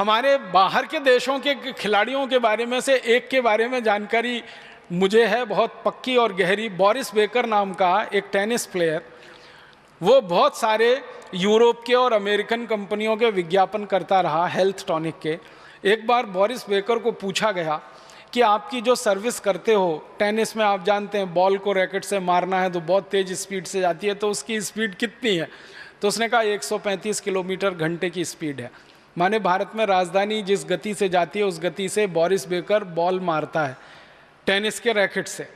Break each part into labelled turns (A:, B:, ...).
A: हमारे बाहर के देशों के खिलाड़ियों के बारे में से एक के बारे में जानकारी मुझे है बहुत पक्की और गहरी। बोरिस बेकर नाम का एक टेनिस प्लेयर, वो बहुत सारे यूरोप के और अमेरिकन कंपनियों के विज्ञापन करता रहा हेल्थ टॉनिक के। एक बार बोरिस बेकर को पूछा गया कि आपकी जो सर्विस करते हो टेनिस में, आप जानते हैं बॉल को रैकेट से मारना है तो बहुत तेज़ स्पीड से जाती है, तो उसकी स्पीड कितनी है? तो उसने कहा 135 किलोमीटर घंटे की स्पीड है। माने भारत में राजधानी जिस गति से जाती है उस गति से बोरिस बेकर बॉल मारता है टेनिस के रैकेट से।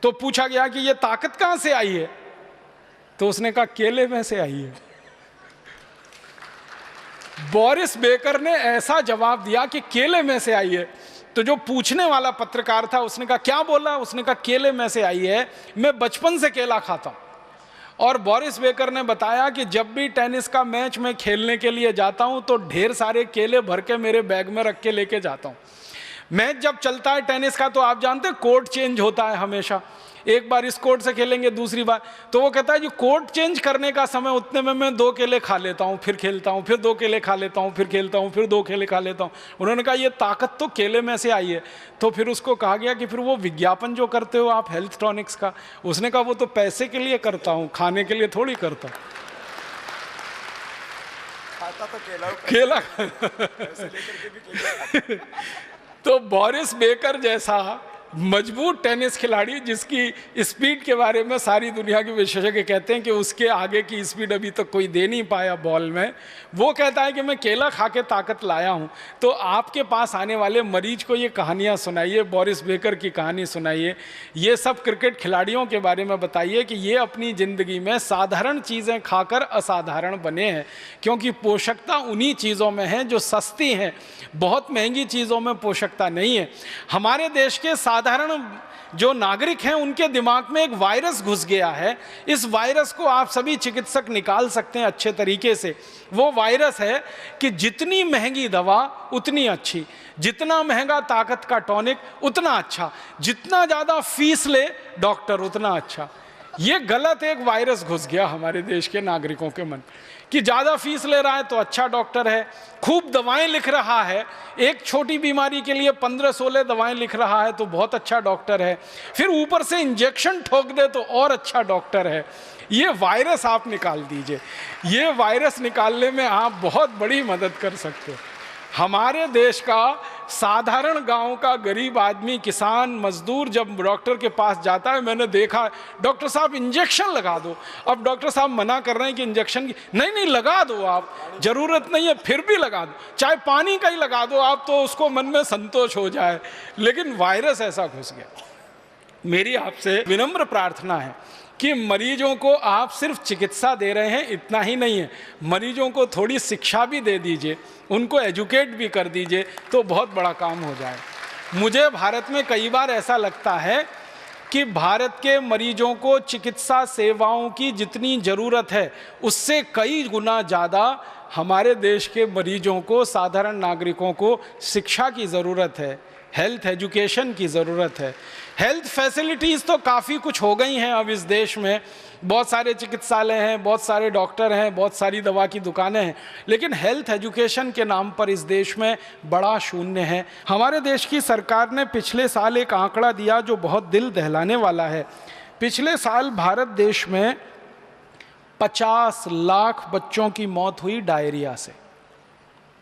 A: तो पूछा गया कि ये ताकत कहाँ से आई है? तो उसने कहा केले में से आई है। बोरिस बेकर ने ऐसा जवाब दिया कि केले में से आई है। तो जो पूछने वाला पत्रकार था उसने कहा क्या बोला? उसने कहा केले में से आई है, मैं बचपन से केला खाता हूं। और बोरिस बेकर ने बताया कि जब भी टेनिस का मैच मैं खेलने के लिए जाता हूं तो ढेर सारे केले भर के मेरे बैग में रख के लेके जाता हूं। मैच जब चलता है टेनिस का तो आप जानते हैं कोर्ट चेंज होता है हमेशा, एक बार इस कोर्ट से खेलेंगे दूसरी बार। तो वो कहता है कि कोर्ट चेंज करने का समय उतने में मैं 2 केले खा लेता हूँ, फिर खेलता हूँ, फिर 2 केले खा लेता हूँ, फिर खेलता हूँ, फिर 2 केले खा लेता हूँ। उन्होंने कहा ये ताकत तो केले में से आई है। तो फिर उसको कहा गया कि फिर वो विज्ञापन जो करते हो आप हेल्थ टॉनिक्स का, उसने कहा वो तो पैसे के लिए करता हूँ, खाने के लिए थोड़ी करता हूँ।
B: खाता तो
A: केला तो बोरिस बेकर जैसा मजबूत टेनिस खिलाड़ी जिसकी स्पीड के बारे में सारी दुनिया के विशेषज्ञ कहते हैं कि उसके आगे की स्पीड अभी तक कोई दे नहीं पाया बॉल में, वो कहता है कि मैं केला खा के ताकत लाया हूं। तो आपके पास आने वाले मरीज को ये कहानियां सुनाइए, बोरिस बेकर की कहानी सुनाइए, ये सब क्रिकेट खिलाड़ियों के बारे में बताइए कि ये अपनी ज़िंदगी में साधारण चीज़ें खाकर असाधारण बने हैं, क्योंकि पोषकता उन्हीं चीज़ों में है जो सस्ती हैं, बहुत महंगी चीज़ों में पोषकता नहीं है। हमारे देश के साधारण जो नागरिक हैं उनके दिमाग में एक वायरस घुस गया है। इस वायरस को आप सभी चिकित्सक निकाल सकते हैं अच्छे तरीके से। वो वायरस है कि जितनी महंगी दवा उतनी अच्छी, जितना महंगा ताकत का टॉनिक उतना अच्छा, जितना ज़्यादा फीस ले डॉक्टर उतना अच्छा। ये गलत एक वायरस घुस गया हमारे देश के नागरिकों के मन कि ज़्यादा फीस ले रहा है तो अच्छा डॉक्टर है, खूब दवाएं लिख रहा है, एक छोटी बीमारी के लिए 15-16 दवाएं लिख रहा है तो बहुत अच्छा डॉक्टर है, फिर ऊपर से इंजेक्शन ठोक दे तो और अच्छा डॉक्टर है। ये वायरस आप निकाल दीजिए, ये वायरस निकालने में आप बहुत बड़ी मदद कर सकते हो। हमारे देश का साधारण गांव का गरीब आदमी, किसान, मजदूर जब डॉक्टर के पास जाता है, मैंने देखा डॉक्टर साहब इंजेक्शन लगा दो। अब डॉक्टर साहब मना कर रहे हैं कि इंजेक्शन की नहीं लगा दो, आप ज़रूरत नहीं है, फिर भी लगा दो, चाहे पानी का ही लगा दो आप, तो उसको मन में संतोष हो जाए। लेकिन वायरस ऐसा घुस गया। मेरी आपसे विनम्र प्रार्थना है कि मरीजों को आप सिर्फ चिकित्सा दे रहे हैं इतना ही नहीं है, मरीजों को थोड़ी शिक्षा भी दे दीजिए, उनको एजुकेट भी कर दीजिए तो बहुत बड़ा काम हो जाए। मुझे भारत में कई बार ऐसा लगता है कि भारत के मरीजों को चिकित्सा सेवाओं की जितनी ज़रूरत है उससे कई गुना ज़्यादा हमारे देश के मरीजों को, साधारण नागरिकों को शिक्षा की ज़रूरत है, हेल्थ एजुकेशन की ज़रूरत है। हेल्थ फैसिलिटीज़ तो काफ़ी कुछ हो गई हैं अब इस देश में, बहुत सारे चिकित्सालय हैं, बहुत सारे डॉक्टर हैं, बहुत सारी दवा की दुकानें हैं, लेकिन हेल्थ एजुकेशन के नाम पर इस देश में बड़ा शून्य है। हमारे देश की सरकार ने पिछले साल एक आंकड़ा दिया जो बहुत दिल दहलाने वाला है। पिछले साल भारत देश में 50 लाख बच्चों की मौत हुई डायरिया से।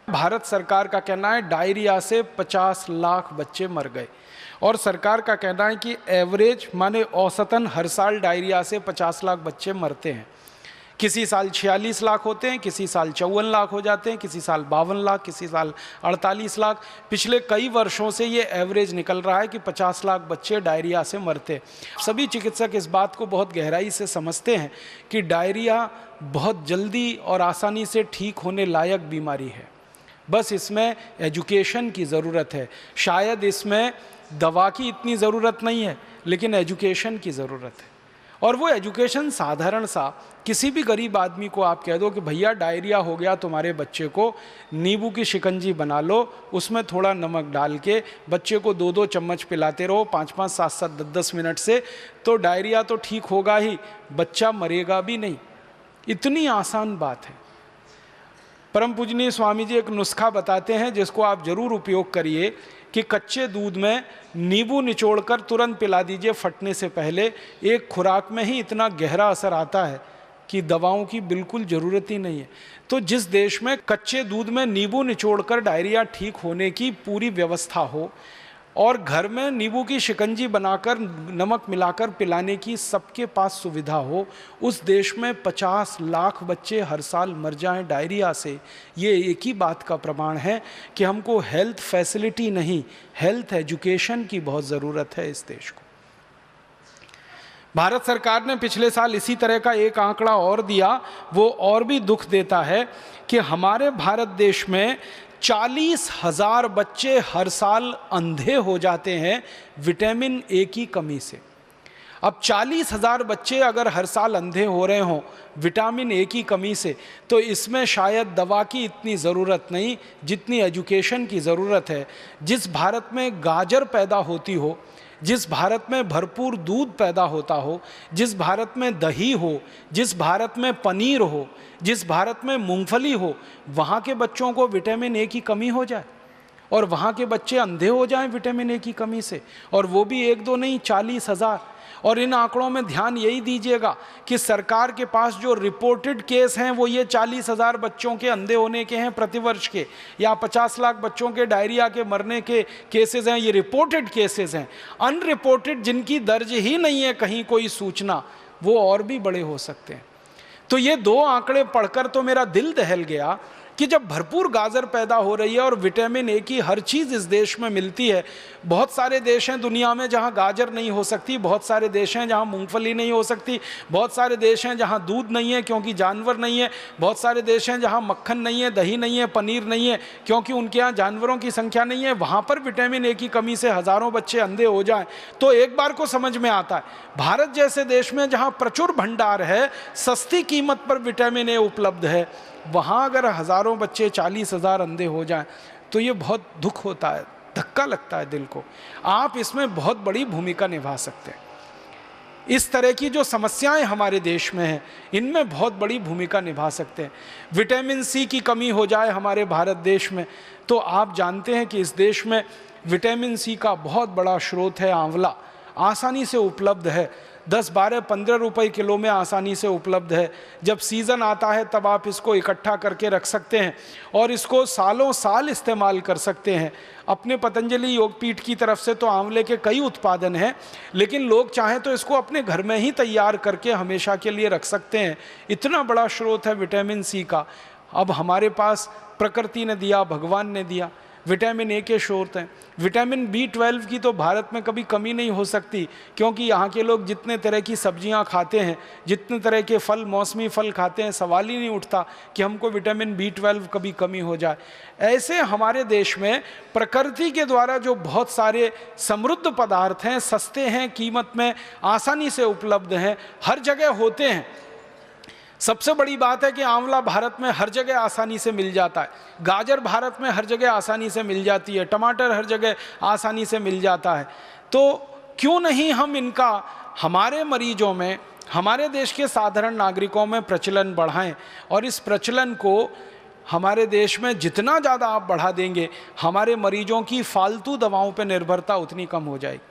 A: भारत सरकार का कहना है डायरिया से 50 लाख बच्चे मर गए, और सरकार का कहना है कि एवरेज माने औसतन हर साल डायरिया से 50 लाख बच्चे मरते हैं। किसी साल 46 लाख होते हैं, किसी साल 54 लाख हो जाते हैं, किसी साल 52 लाख, किसी साल 48 लाख। पिछले कई वर्षों से ये एवरेज निकल रहा है कि 50 लाख बच्चे डायरिया से मरते। सभी चिकित्सक इस बात को बहुत गहराई से समझते हैं कि डायरिया बहुत जल्दी और आसानी से ठीक होने लायक बीमारी है, बस इसमें एजुकेशन की ज़रूरत है। शायद इसमें दवा की इतनी ज़रूरत नहीं है, लेकिन एजुकेशन की ज़रूरत है। और वो एजुकेशन साधारण सा, किसी भी गरीब आदमी को आप कह दो कि भैया डायरिया हो गया तुम्हारे बच्चे को, नींबू की शिकंजी बना लो, उसमें थोड़ा नमक डाल के बच्चे को 2-2 चम्मच पिलाते रहो 5-5, 7-7, 10-10 मिनट से, तो डायरिया तो ठीक होगा ही, बच्चा मरेगा भी नहीं। इतनी आसान बात है। परम पूजनीय स्वामी जी एक नुस्खा बताते हैं जिसको आप जरूर उपयोग करिए कि कच्चे दूध में नींबू निचोड़कर तुरंत पिला दीजिए फटने से पहले। एक खुराक में ही इतना गहरा असर आता है कि दवाओं की बिल्कुल ज़रूरत ही नहीं है। तो जिस देश में कच्चे दूध में नींबू निचोड़कर डायरिया ठीक होने की पूरी व्यवस्था हो और घर में नींबू की शिकंजी बनाकर नमक मिलाकर पिलाने की सबके पास सुविधा हो, उस देश में 50 लाख बच्चे हर साल मर जाएं डायरिया से। ये एक ही बात का प्रमाण है कि हमको हेल्थ फैसिलिटी नहीं, हेल्थ एजुकेशन की बहुत ज़रूरत है इस देश को। भारत सरकार ने पिछले साल इसी तरह का एक आंकड़ा और दिया, वो और भी दुख देता है कि हमारे भारत देश में 40,000 बच्चे हर साल अंधे हो जाते हैं विटामिन ए की कमी से। अब 40,000 बच्चे अगर हर साल अंधे हो रहे हों विटामिन ए की कमी से, तो इसमें शायद दवा की इतनी ज़रूरत नहीं जितनी एजुकेशन की ज़रूरत है। जिस भारत में गाजर पैदा होती हो, जिस भारत में भरपूर दूध पैदा होता हो, जिस भारत में दही हो, जिस भारत में पनीर हो, जिस भारत में मूंगफली हो, वहाँ के बच्चों को विटामिन ए की कमी हो जाए और वहाँ के बच्चे अंधे हो जाएं विटामिन ए की कमी से, और वो भी 1-2 नहीं 40,000। और इन आंकड़ों में ध्यान यही दीजिएगा कि सरकार के पास जो रिपोर्टेड केस हैं वो ये 40,000 बच्चों के अंधे होने के हैं प्रतिवर्ष के, या 50 लाख बच्चों के डायरिया के मरने के केसेस हैं, ये रिपोर्टेड केसेस हैं। अनरिपोर्टेड जिनकी दर्ज ही नहीं है कहीं कोई सूचना, वो और भी बड़े हो सकते हैं। तो ये 2 आंकड़े पढ़कर तो मेरा दिल दहल गया कि जब भरपूर गाजर पैदा हो रही है और विटामिन ए की हर चीज़ इस देश में मिलती है। बहुत सारे देश हैं दुनिया में जहां गाजर नहीं हो सकती, बहुत सारे देश हैं जहां मूंगफली नहीं हो सकती, बहुत सारे देश हैं जहां दूध नहीं है क्योंकि जानवर नहीं है, बहुत सारे देश हैं जहां मक्खन नहीं है, दही नहीं है, पनीर नहीं है क्योंकि उनके यहाँ जानवरों की संख्या नहीं है। वहाँ पर विटामिन ए की कमी से हज़ारों बच्चे अंधे हो जाएँ तो एक बार को समझ में आता है। भारत जैसे देश में जहाँ प्रचुर भंडार है, सस्ती कीमत पर विटामिन ए उपलब्ध है, वहाँ अगर हज़ारों बच्चे 40,000 अंधे हो जाएं तो ये बहुत दुख होता है, धक्का लगता है दिल को। आप इसमें बहुत बड़ी भूमिका निभा सकते हैं। इस तरह की जो समस्याएं हमारे देश में हैं इनमें बहुत बड़ी भूमिका निभा सकते हैं। विटामिन सी की कमी हो जाए हमारे भारत देश में, तो आप जानते हैं कि इस देश में विटामिन सी का बहुत बड़ा स्रोत है आंवला, आसानी से उपलब्ध है, 10, 12, 15 रुपए किलो में आसानी से उपलब्ध है। जब सीज़न आता है तब आप इसको इकट्ठा करके रख सकते हैं और इसको सालों साल इस्तेमाल कर सकते हैं। अपने पतंजलि योगपीठ की तरफ से तो आंवले के कई उत्पादन हैं, लेकिन लोग चाहें तो इसको अपने घर में ही तैयार करके हमेशा के लिए रख सकते हैं। इतना बड़ा स्रोत है विटामिन सी का। अब हमारे पास प्रकृति ने दिया, भगवान ने दिया, विटामिन ए के स्रोत हैं। विटामिन B12 की तो भारत में कभी कमी नहीं हो सकती क्योंकि यहाँ के लोग जितने तरह की सब्जियाँ खाते हैं, जितने तरह के फल, मौसमी फल खाते हैं, सवाल ही नहीं उठता कि हमको विटामिन B12 कभी कमी हो जाए। ऐसे हमारे देश में प्रकृति के द्वारा जो बहुत सारे समृद्ध पदार्थ हैं, सस्ते हैं, कीमत में आसानी से उपलब्ध हैं, हर जगह होते हैं। सबसे बड़ी बात है कि आंवला भारत में हर जगह आसानी से मिल जाता है, गाजर भारत में हर जगह आसानी से मिल जाती है, टमाटर हर जगह आसानी से मिल जाता है। तो क्यों नहीं हम इनका हमारे मरीजों में, हमारे देश के साधारण नागरिकों में प्रचलन बढ़ाएं, और इस प्रचलन को हमारे देश में जितना ज़्यादा आप बढ़ा देंगे हमारे मरीजों की फालतू दवाओं पर निर्भरता उतनी कम हो जाएगी।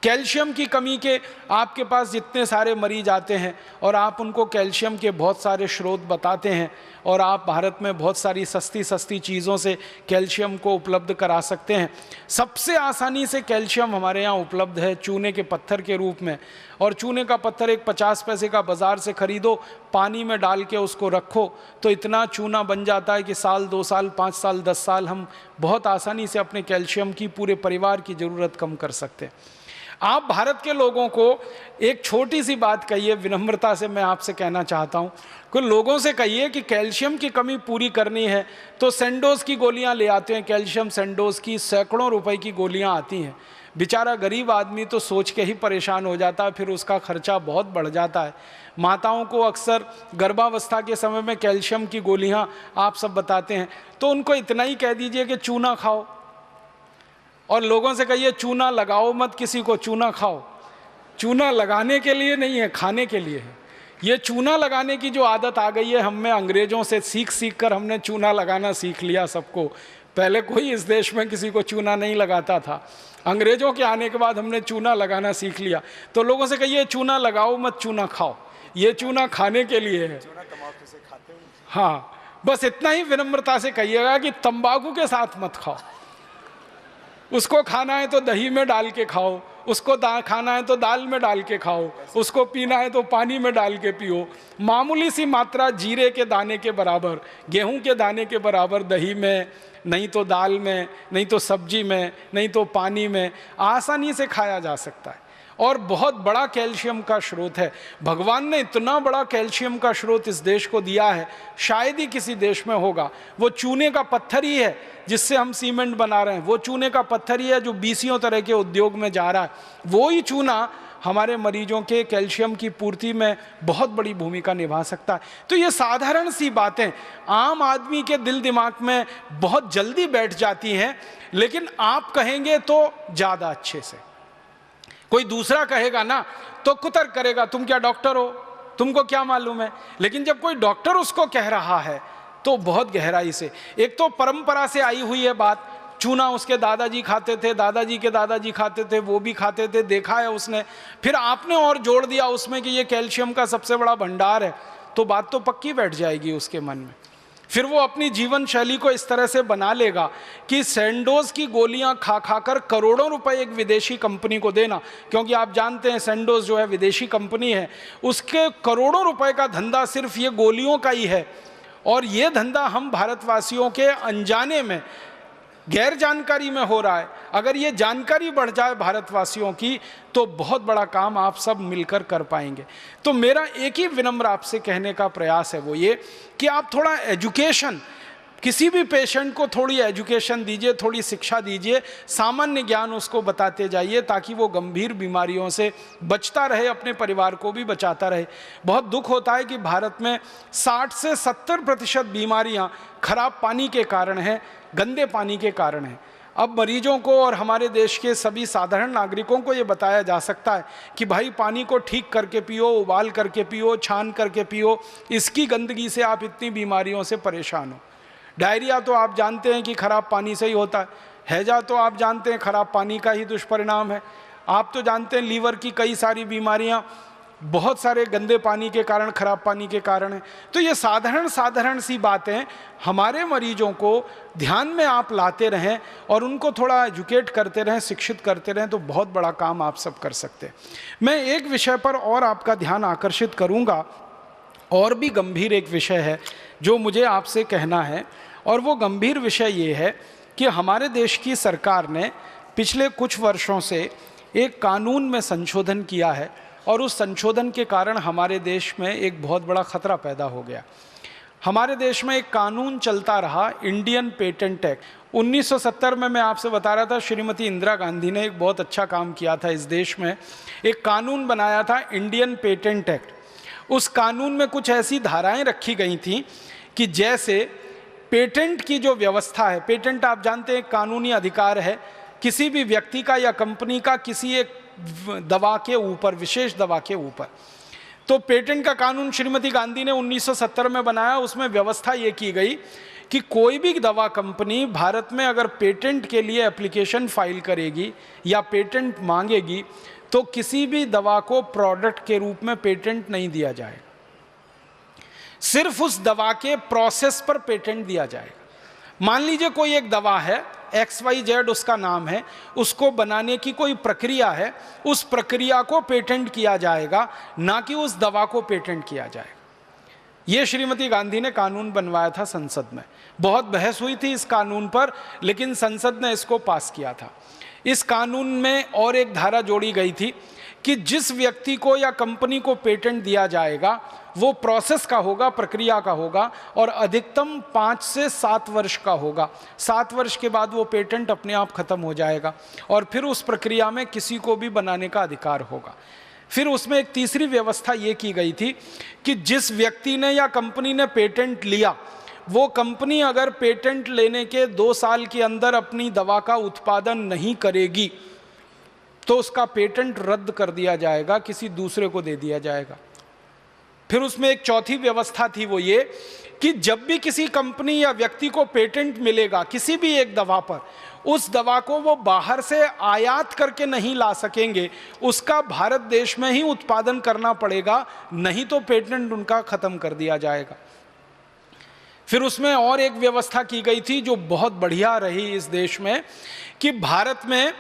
A: कैल्शियम की कमी के आपके पास जितने सारे मरीज आते हैं और आप उनको कैल्शियम के बहुत सारे स्रोत बताते हैं और आप भारत में बहुत सारी सस्ती सस्ती चीज़ों से कैल्शियम को उपलब्ध करा सकते हैं। सबसे आसानी से कैल्शियम हमारे यहाँ उपलब्ध है चूने के पत्थर के रूप में, और चूने का पत्थर एक 50 पैसे का बाज़ार से ख़रीदो, पानी में डाल के उसको रखो तो इतना चूना बन जाता है कि साल, 2 साल, 5 साल, 10 साल हम बहुत आसानी से अपने कैल्शियम की पूरे परिवार की ज़रूरत कम कर सकते हैं। आप भारत के लोगों को एक छोटी सी बात कहिए, विनम्रता से मैं आपसे कहना चाहता हूँ कि लोगों से कहिए कि कैल्शियम की कमी पूरी करनी है तो सेंडोज की गोलियाँ ले आते हैं। कैल्शियम सेंडोज की सैकड़ों रुपए की गोलियाँ आती हैं। बेचारा गरीब आदमी तो सोच के ही परेशान हो जाता है, फिर उसका खर्चा बहुत बढ़ जाता है। माताओं को अक्सर गर्भावस्था के समय में कैल्शियम की गोलियाँ आप सब बताते हैं, तो उनको इतना ही कह दीजिए कि चूना खाओ, और लोगों से कहिए चूना लगाओ मत, किसी को चूना खाओ। चूना लगाने के लिए नहीं है, खाने के लिए है, ये चूना लगाने की जो आदत आ गई है हम में, अंग्रेजों से सीख सीख कर हमने चूना लगाना सीख लिया सबको। पहले कोई इस देश में किसी को चूना नहीं लगाता था, अंग्रेजों के आने के बाद हमने चूना लगाना सीख लिया। तो लोगों से कहिए चूना लगाओ मत, चूना खाओ, ये चूना खाने के लिए है। हाँ, बस इतना ही विनम्रता से कहिएगा कि तंबाकू के साथ मत खाओ। उसको खाना है तो दही में डाल के खाओ, उसको खाना है तो दाल में डाल के खाओ, उसको पीना है तो पानी में डाल के पियो। मामूली सी मात्रा जीरे के दाने के बराबर, गेहूं के दाने के बराबर दही में, नहीं तो दाल में, नहीं तो सब्जी में, नहीं तो पानी में आसानी से खाया जा सकता है। और बहुत बड़ा कैल्शियम का स्रोत है। भगवान ने इतना बड़ा कैल्शियम का स्रोत इस देश को दिया है, शायद ही किसी देश में होगा। वो चूने का पत्थर ही है जिससे हम सीमेंट बना रहे हैं, वो चूने का पत्थर ही है जो 20 तरह के उद्योग में जा रहा है। वो ही चूना हमारे मरीजों के कैल्शियम की पूर्ति में बहुत बड़ी भूमिका निभा सकता है। तो ये साधारण सी बातें आम आदमी के दिल दिमाग में बहुत जल्दी बैठ जाती हैं, लेकिन आप कहेंगे तो ज़्यादा अच्छे से। कोई दूसरा कहेगा ना तो कुतर्क करेगा, तुम क्या डॉक्टर हो, तुमको क्या मालूम है। लेकिन जब कोई डॉक्टर उसको कह रहा है तो बहुत गहराई से, एक तो परंपरा से आई हुई है बात, चूना उसके दादाजी खाते थे, दादाजी के दादाजी खाते थे, वो भी खाते थे, देखा है उसने। फिर आपने और जोड़ दिया उसमें कि ये कैल्शियम का सबसे बड़ा भंडार है, तो बात तो पक्की बैठ जाएगी उसके मन में। फिर वो अपनी जीवन शैली को इस तरह से बना लेगा कि सैंडोज की गोलियां खा खाकर करोड़ों रुपए एक विदेशी कंपनी को देना, क्योंकि आप जानते हैं सैंडोज जो है विदेशी कंपनी है, उसके करोड़ों रुपए का धंधा सिर्फ ये गोलियों का ही है। और ये धंधा हम भारतवासियों के अनजाने में, गैर जानकारी में हो रहा है। अगर ये जानकारी बढ़ जाए भारतवासियों की तो बहुत बड़ा काम आप सब मिलकर कर पाएंगे। तो मेरा एक ही विनम्र आपसे कहने का प्रयास है वो ये कि आप थोड़ा एजुकेशन, किसी भी पेशेंट को थोड़ी एजुकेशन दीजिए, थोड़ी शिक्षा दीजिए, सामान्य ज्ञान उसको बताते जाइए ताकि वो गंभीर बीमारियों से बचता रहे, अपने परिवार को भी बचाता रहे। बहुत दुख होता है कि भारत में 60 से 70% बीमारियां खराब पानी के कारण हैं, गंदे पानी के कारण हैं। अब मरीजों को और हमारे देश के सभी साधारण नागरिकों को ये बताया जा सकता है कि भाई पानी को ठीक करके पियो, उबाल करके पियो, छान करके पियो, इसकी गंदगी से आप इतनी बीमारियों से परेशान हो। डायरिया तो आप जानते हैं कि खराब पानी से ही होता है, हैजा तो आप जानते हैं खराब पानी का ही दुष्परिणाम है। आप तो जानते हैं लीवर की कई सारी बीमारियां बहुत सारे गंदे पानी के कारण, खराब पानी के कारण है। तो ये साधारण सी बातें हमारे मरीजों को ध्यान में आप लाते रहें और उनको थोड़ा एजुकेट करते रहें, शिक्षित करते रहें, तो बहुत बड़ा काम आप सब कर सकते हैं। मैं एक विषय पर और आपका ध्यान आकर्षित करूंगा, और भी गंभीर एक विषय है जो मुझे आपसे कहना है, और वो गंभीर विषय ये है कि हमारे देश की सरकार ने पिछले कुछ वर्षों से एक कानून में संशोधन किया है, और उस संशोधन के कारण हमारे देश में एक बहुत बड़ा खतरा पैदा हो गया। हमारे देश में एक कानून चलता रहा, इंडियन पेटेंट एक्ट। 1970 में मैं आपसे बता रहा था, श्रीमती इंदिरा गांधी ने एक बहुत अच्छा काम किया था इस देश में, एक कानून बनाया था इंडियन पेटेंट एक्ट। उस कानून में कुछ ऐसी धाराएं रखी गई थीं कि जैसे पेटेंट की जो व्यवस्था है, पेटेंट आप जानते हैं कानूनी अधिकार है किसी भी व्यक्ति का या कंपनी का किसी एक दवा के ऊपर, विशेष दवा के ऊपर। तो पेटेंट का कानून श्रीमती गांधी ने 1970 में बनाया। उसमें व्यवस्था ये की गई कि कोई भी दवा कंपनी भारत में अगर पेटेंट के लिए एप्लीकेशन फाइल करेगी या पेटेंट मांगेगी तो किसी भी दवा को प्रोडक्ट के रूप में पेटेंट नहीं दिया जाएगा, सिर्फ उस दवा के प्रोसेस पर पेटेंट दिया जाएगा। मान लीजिए कोई एक दवा है, XYZ उसका नाम है, उसको बनाने की कोई प्रक्रिया है, उस प्रक्रिया को पेटेंट किया जाएगा, ना कि उस दवा को पेटेंट किया जाएगा। ये श्रीमती गांधी ने कानून बनवाया था संसद में। बहुत बहस हुई थी इस कानून पर, लेकिन संसद ने इसको पास किया था। इस कानून में और एक धारा जोड़ी गई थी कि जिस व्यक्ति को या कंपनी को पेटेंट दिया जाएगा वो प्रोसेस का होगा, प्रक्रिया का होगा, और अधिकतम 5 से 7 वर्ष का होगा। 7 वर्ष के बाद वो पेटेंट अपने आप खत्म हो जाएगा और फिर उस प्रक्रिया में किसी को भी बनाने का अधिकार होगा। फिर उसमें एक तीसरी व्यवस्था ये की गई थी कि जिस व्यक्ति ने या कंपनी ने पेटेंट लिया, वो कंपनी अगर पेटेंट लेने के 2 साल के अंदर अपनी दवा का उत्पादन नहीं करेगी तो उसका पेटेंट रद्द कर दिया जाएगा, किसी दूसरे को दे दिया जाएगा। फिर उसमें एक चौथी व्यवस्था थी, वो ये कि जब भी किसी कंपनी या व्यक्ति को पेटेंट मिलेगा किसी भी एक दवा पर, उस दवा को वो बाहर से आयात करके नहीं ला सकेंगे, उसका भारत देश में ही उत्पादन करना पड़ेगा, नहीं तो पेटेंट उनका खत्म कर दिया जाएगा। फिर उसमें और एक व्यवस्था की गई थी जो बहुत बढ़िया रही इस देश में, कि भारत में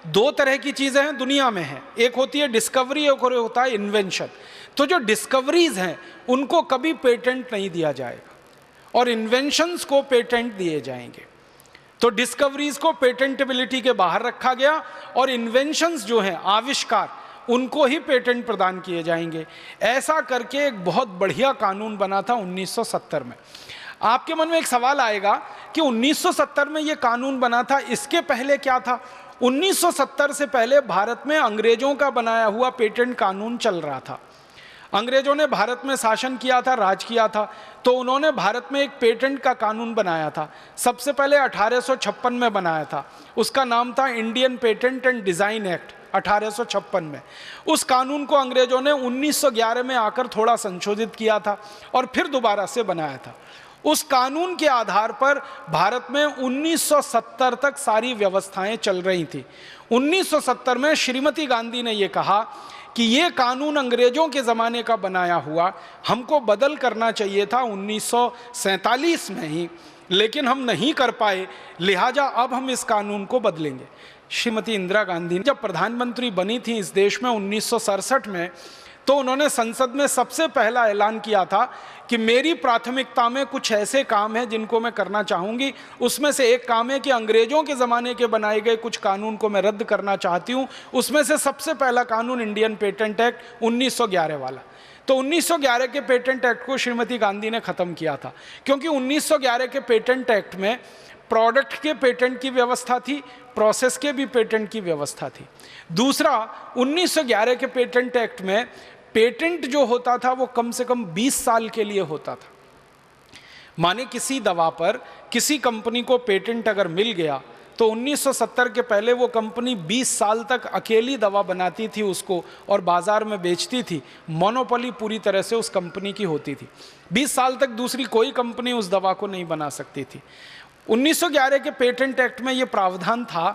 A: दो तरह की चीज़ें हैं, दुनिया में हैं, एक होती है डिस्कवरी, एक होता है इन्वेंशन। तो जो डिस्कवरीज हैं उनको कभी पेटेंट नहीं दिया जाएगा और इन्वेंशंस को पेटेंट दिए जाएंगे। तो डिस्कवरीज को पेटेंटेबिलिटी के बाहर रखा गया और इन्वेंशंस जो हैं, आविष्कार, उनको ही पेटेंट प्रदान किए जाएंगे। ऐसा करके एक बहुत बढ़िया कानून बना था 1970 में। आपके मन में एक सवाल आएगा कि 1970 में ये कानून बना था, इसके पहले क्या था? 1970 से पहले भारत में अंग्रेजों का बनाया हुआ पेटेंट कानून चल रहा था। अंग्रेजों ने भारत में शासन किया था, राज किया था, तो उन्होंने भारत में एक पेटेंट का कानून बनाया था। सबसे पहले 1856 में बनाया था, उसका नाम था Indian patent and design act 1856 में। उस कानून को अंग्रेजों ने 1911 में आकर थोड़ा संशोधित किया था और फिर दोबारा से बनाया था। उस कानून के आधार पर भारत में 1970 तक सारी व्यवस्थाएं चल रही थी। 1970 में श्रीमती गांधी ने यह कहा कि ये कानून अंग्रेजों के ज़माने का बनाया हुआ, हमको बदल करना चाहिए था 1947 में ही, लेकिन हम नहीं कर पाए, लिहाजा अब हम इस कानून को बदलेंगे। श्रीमती इंदिरा गांधी जब प्रधानमंत्री बनी थी इस देश में 1967 में, तो उन्होंने संसद में सबसे पहला ऐलान किया था कि मेरी प्राथमिकता में कुछ ऐसे काम हैं जिनको मैं करना चाहूँगी। उसमें से एक काम है कि अंग्रेजों के ज़माने के बनाए गए कुछ कानून को मैं रद्द करना चाहती हूँ। उसमें से सबसे पहला कानून इंडियन पेटेंट एक्ट 1911 वाला। तो 1911 के पेटेंट एक्ट को श्रीमती गांधी ने ख़त्म किया था, क्योंकि 1911 के पेटेंट एक्ट में प्रोडक्ट के पेटेंट की व्यवस्था थी, प्रोसेस के भी पेटेंट की व्यवस्था थी। दूसरा, 1911 के पेटेंट एक्ट में पेटेंट जो होता था वो कम से कम 20 साल के लिए होता था। माने किसी दवा पर किसी कंपनी को पेटेंट अगर मिल गया तो 1970 के पहले वो कंपनी 20 साल तक अकेली दवा बनाती थी उसको और बाजार में बेचती थी। मोनोपोली पूरी तरह से उस कंपनी की होती थी। 20 साल तक दूसरी कोई कंपनी उस दवा को नहीं बना सकती थी। 1911 के पेटेंट एक्ट में ये प्रावधान था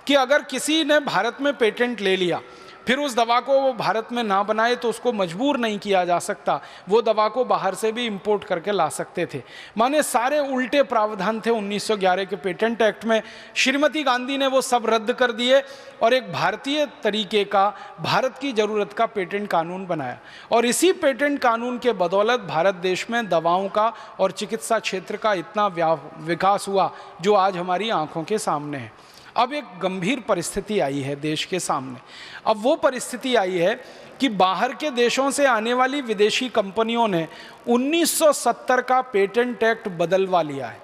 A: कि अगर किसी ने भारत में पेटेंट ले लिया, फिर उस दवा को वो भारत में ना बनाए तो उसको मजबूर नहीं किया जा सकता, वो दवा को बाहर से भी इंपोर्ट करके ला सकते थे। माने सारे उल्टे प्रावधान थे 1911 के पेटेंट एक्ट में। श्रीमती गांधी ने वो सब रद्द कर दिए और एक भारतीय तरीके का, भारत की ज़रूरत का पेटेंट कानून बनाया। और इसी पेटेंट कानून के बदौलत भारत देश में दवाओं का और चिकित्सा क्षेत्र का इतना विकास हुआ जो आज हमारी आंखों के सामने है। अब एक गंभीर परिस्थिति आई है देश के सामने। अब वो परिस्थिति आई है कि बाहर के देशों से आने वाली विदेशी कंपनियों ने 1970 का पेटेंट एक्ट बदलवा लिया है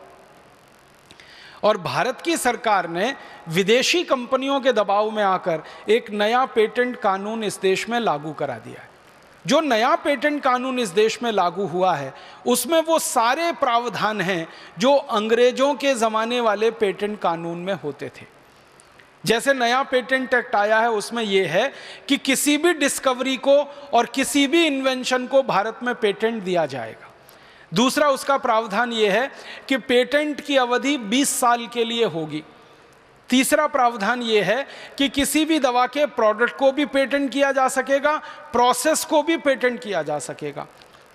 A: और भारत की सरकार ने विदेशी कंपनियों के दबाव में आकर एक नया पेटेंट कानून इस देश में लागू करा दिया है। जो नया पेटेंट कानून इस देश में लागू हुआ है उसमें वो सारे प्रावधान हैं जो अंग्रेजों के ज़माने वाले पेटेंट कानून में होते थे। जैसे नया पेटेंट एक्ट आया है उसमें यह है कि किसी भी डिस्कवरी को और किसी भी इन्वेंशन को भारत में पेटेंट दिया जाएगा। दूसरा, उसका प्रावधान यह है कि पेटेंट की अवधि 20 साल के लिए होगी। तीसरा प्रावधान यह है कि किसी भी दवा के प्रोडक्ट को भी पेटेंट किया जा सकेगा, प्रोसेस को भी पेटेंट किया जा सकेगा।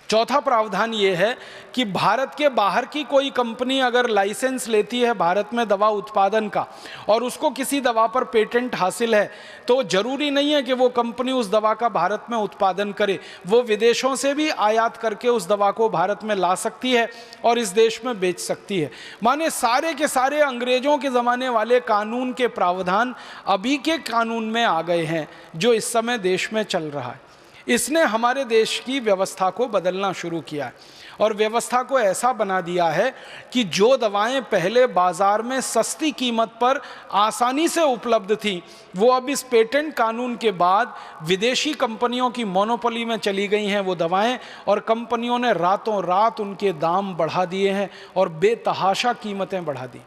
A: चौथा प्रावधान ये है कि भारत के बाहर की कोई कंपनी अगर लाइसेंस लेती है भारत में दवा उत्पादन का और उसको किसी दवा पर पेटेंट हासिल है, तो जरूरी नहीं है कि वो कंपनी उस दवा का भारत में उत्पादन करे, वो विदेशों से भी आयात करके उस दवा को भारत में ला सकती है और इस देश में बेच सकती है। माने सारे के सारे अंग्रेजों के ज़माने वाले कानून के प्रावधान अभी के कानून में आ गए हैं जो इस समय देश में चल रहा है। इसने हमारे देश की व्यवस्था को बदलना शुरू किया है और व्यवस्था को ऐसा बना दिया है कि जो दवाएं पहले बाजार में सस्ती कीमत पर आसानी से उपलब्ध थी वो अब इस पेटेंट कानून के बाद विदेशी कंपनियों की मोनोपोली में चली गई हैं वो दवाएं, और कंपनियों ने रातों रात उनके दाम बढ़ा दिए हैं और बेतहाशा कीमतें बढ़ा दी।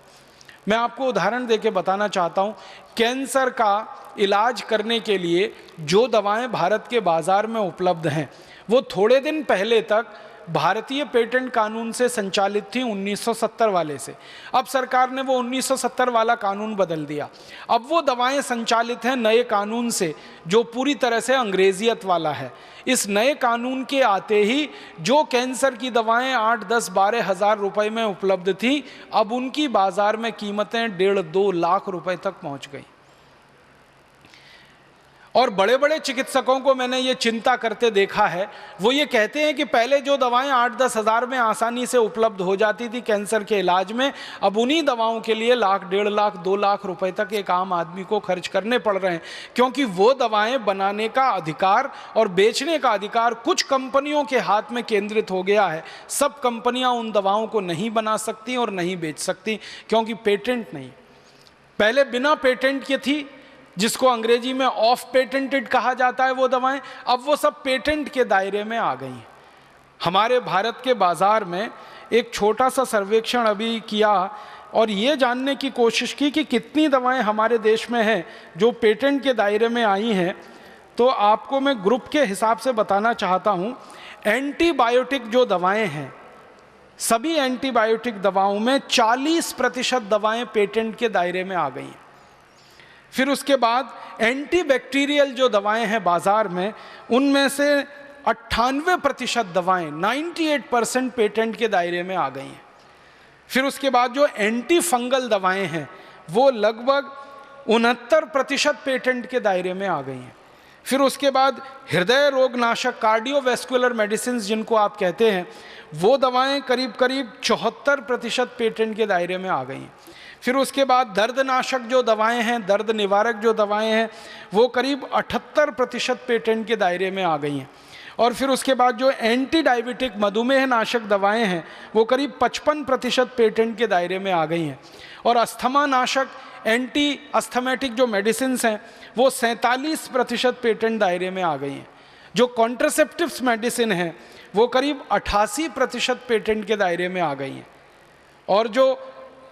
A: मैं आपको उदाहरण देके बताना चाहता हूँ, कैंसर का इलाज करने के लिए जो दवाएं भारत के बाज़ार में उपलब्ध हैं वो थोड़े दिन पहले तक भारतीय पेटेंट कानून से संचालित थी, 1970 वाले से। अब सरकार ने वो 1970 वाला कानून बदल दिया। अब वो दवाएं संचालित हैं नए कानून से, जो पूरी तरह से अंग्रेजियत वाला है। इस नए कानून के आते ही जो कैंसर की दवाएं 8, 10, 12 हज़ार रुपए में उपलब्ध थी, अब उनकी बाजार में कीमतें 1.5-2 लाख रुपए तक पहुंच गई। और बड़े बड़े चिकित्सकों को मैंने ये चिंता करते देखा है। वो ये कहते हैं कि पहले जो दवाएं 8-10 हज़ार में आसानी से उपलब्ध हो जाती थी कैंसर के इलाज में, अब उन्हीं दवाओं के लिए लाख, 1.5 लाख, 2 लाख रुपए तक एक आम आदमी को खर्च करने पड़ रहे हैं, क्योंकि वो दवाएं बनाने का अधिकार और बेचने का अधिकार कुछ कंपनियों के हाथ में केंद्रित हो गया है। सब कंपनियां उन दवाओं को नहीं बना सकती और नहीं बेच सकती, क्योंकि पेटेंट नहीं। पहले बिना पेटेंट के थी, जिसको अंग्रेजी में ऑफ पेटेंटेड कहा जाता है वो दवाएं, अब वो सब पेटेंट के दायरे में आ गई हैं। हमारे भारत के बाज़ार में एक छोटा सा सर्वेक्षण अभी किया और ये जानने की कोशिश की कि कितनी दवाएं हमारे देश में हैं जो पेटेंट के दायरे में आई हैं। तो आपको मैं ग्रुप के हिसाब से बताना चाहता हूँ। एंटीबायोटिक जो दवाएँ हैं, सभी एंटीबायोटिक दवाओं में 40% दवाएँ पेटेंट के दायरे में आ गई हैं। फिर उसके बाद एंटीबैक्टीरियल जो दवाएं हैं बाजार में, उनमें से 98% दवाएं, 98% पेटेंट के दायरे में आ गई हैं। फिर उसके बाद जो एंटी फंगल दवाएं हैं वो लगभग 69% पेटेंट के दायरे में आ गई हैं। फिर उसके बाद हृदय रोग नाशक, कार्डियोवैस्कुलर मेडिसिन जिनको आप कहते हैं, वो दवाएं करीब 74% पेटेंट के दायरे में आ गई हैं। फिर उसके बाद दर्दनाशक जो दवाएं हैं, दर्द निवारक जो दवाएं हैं, वो करीब 78% पेटेंट के दायरे में आ गई हैं। और फिर उसके बाद जो एंटी डायबिटिक मधुमेह नाशक दवाएं हैं वो करीब 55% पेटेंट के दायरे में आ गई हैं। और अस्थमा नाशक, एंटी अस्थमेटिक जो मेडिसिन हैं वो 47% पेटेंट दायरे में आ गई हैं। जो कॉन्ट्रासेप्टिव्स मेडिसिन हैं वो करीब 88% पेटेंट के दायरे में आ गई हैं। और जो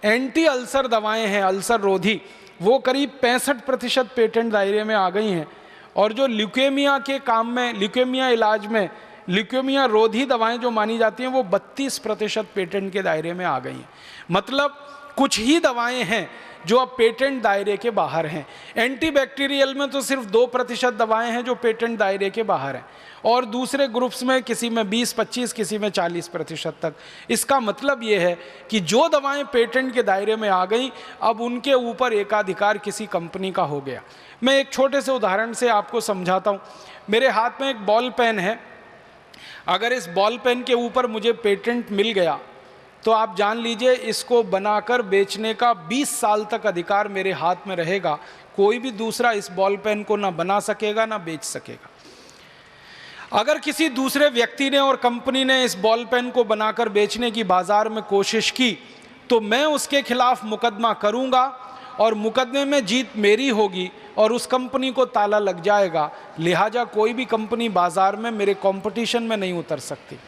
A: एंटी अल्सर दवाएं हैं, अल्सर रोधी, वो करीब 65% पेटेंट दायरे में आ गई हैं। और जो ल्यूकेमिया के काम में, ल्यूकेमिया इलाज में ल्यूकेमिया रोधी दवाएं जो मानी जाती हैं वो 32% पेटेंट के दायरे में आ गई हैं। मतलब कुछ ही दवाएं हैं जो अब पेटेंट दायरे के बाहर हैं। एंटीबैक्टीरियल में तो सिर्फ 2% दवाएं हैं जो पेटेंट दायरे के बाहर हैं, और दूसरे ग्रुप्स में किसी में 20-25, किसी में 40% तक। इसका मतलब ये है कि जो दवाएं पेटेंट के दायरे में आ गई, अब उनके ऊपर एकाधिकार किसी कंपनी का हो गया। मैं एक छोटे से उदाहरण से आपको समझाता हूँ। मेरे हाथ में एक बॉल पेन है। अगर इस बॉल पेन के ऊपर मुझे पेटेंट मिल गया तो आप जान लीजिए इसको बनाकर बेचने का 20 साल तक अधिकार मेरे हाथ में रहेगा। कोई भी दूसरा इस बॉल पेन को ना बना सकेगा ना बेच सकेगा। अगर किसी दूसरे व्यक्ति ने और कंपनी ने इस बॉल पेन को बनाकर बेचने की बाजार में कोशिश की तो मैं उसके खिलाफ मुकदमा करूंगा और मुकदमे में जीत मेरी होगी और उस कंपनी को ताला लग जाएगा। लिहाजा कोई भी कंपनी बाजार में मेरे कंपटीशन में नहीं उतर सकती।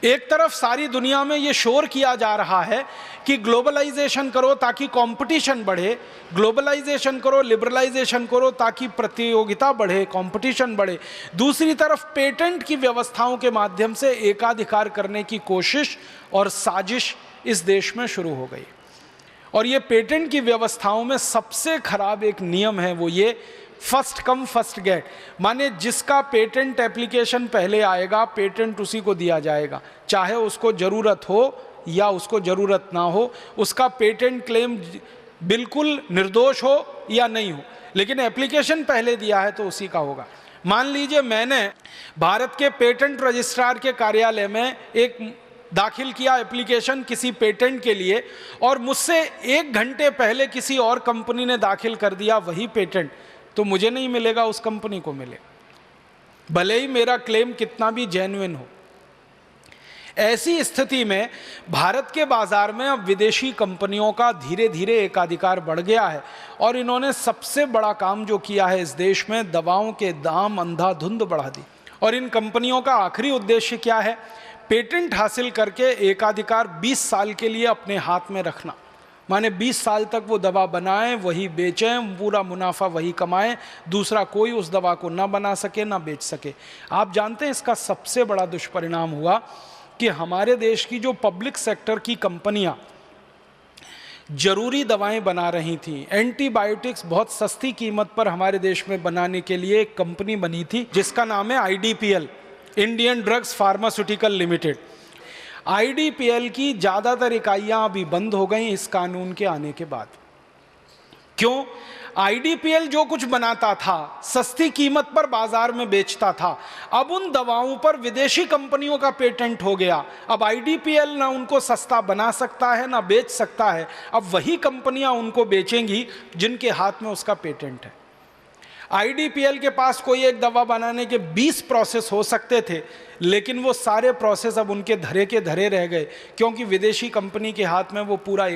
A: एक तरफ सारी दुनिया में ये शोर किया जा रहा है कि ग्लोबलाइजेशन करो ताकि कंपटीशन बढ़े, ग्लोबलाइजेशन करो, लिबरलाइजेशन करो ताकि प्रतियोगिता बढ़े, कंपटीशन बढ़े। दूसरी तरफ पेटेंट की व्यवस्थाओं के माध्यम से एकाधिकार करने की कोशिश और साजिश इस देश में शुरू हो गई। और ये पेटेंट की व्यवस्थाओं में सबसे खराब एक नियम है, वो ये फर्स्ट कम फर्स्ट गेट। माने जिसका पेटेंट एप्लीकेशन पहले आएगा पेटेंट उसी को दिया जाएगा, चाहे उसको ज़रूरत हो या उसको ज़रूरत ना हो। उसका पेटेंट क्लेम बिल्कुल निर्दोष हो या नहीं हो, लेकिन एप्लीकेशन पहले दिया है तो उसी का होगा। मान लीजिए मैंने भारत के पेटेंट रजिस्ट्रार के कार्यालय में एक दाखिल किया एप्लीकेशन किसी पेटेंट के लिए, और मुझसे 1 घंटे पहले किसी और कंपनी ने दाखिल कर दिया वही पेटेंट, तो मुझे नहीं मिलेगा, उस कंपनी को मिलेगा, भले ही मेरा क्लेम कितना भी जेन्युइन हो। ऐसी स्थिति में भारत के बाजार में अब विदेशी कंपनियों का धीरे धीरे एकाधिकार बढ़ गया है और इन्होंने सबसे बड़ा काम जो किया है इस देश में, दवाओं के दाम अंधाधुंध बढ़ा दी। और इन कंपनियों का आखिरी उद्देश्य क्या है? पेटेंट हासिल करके एकाधिकार 20 साल के लिए अपने हाथ में रखना। माने 20 साल तक वो दवा बनाएं, वही बेचें, पूरा मुनाफा वही कमाएं, दूसरा कोई उस दवा को ना बना सके ना बेच सके। आप जानते हैं इसका सबसे बड़ा दुष्परिणाम हुआ कि हमारे देश की जो पब्लिक सेक्टर की कंपनियां जरूरी दवाएं बना रही थी, एंटीबायोटिक्स बहुत सस्ती कीमत पर हमारे देश में बनाने के लिए एक कंपनी बनी थी जिसका नाम है IDPL, Indian drugs pharmaceutical limited. IDPL की ज़्यादातर इकाइयां अभी बंद हो गई इस कानून के आने के बाद। क्यों? IDPL जो कुछ बनाता था सस्ती कीमत पर बाजार में बेचता था, अब उन दवाओं पर विदेशी कंपनियों का पेटेंट हो गया। अब IDPL ना उनको सस्ता बना सकता है ना बेच सकता है, अब वही कंपनियां उनको बेचेंगी जिनके हाथ में उसका पेटेंट है। IDPL के पास कोई एक दवा बनाने के 20 प्रोसेस हो सकते थे, लेकिन वो सारे प्रोसेस अब उनके धरे के धरे रह गए, क्योंकि विदेशी कंपनी के हाथ में वो पूरा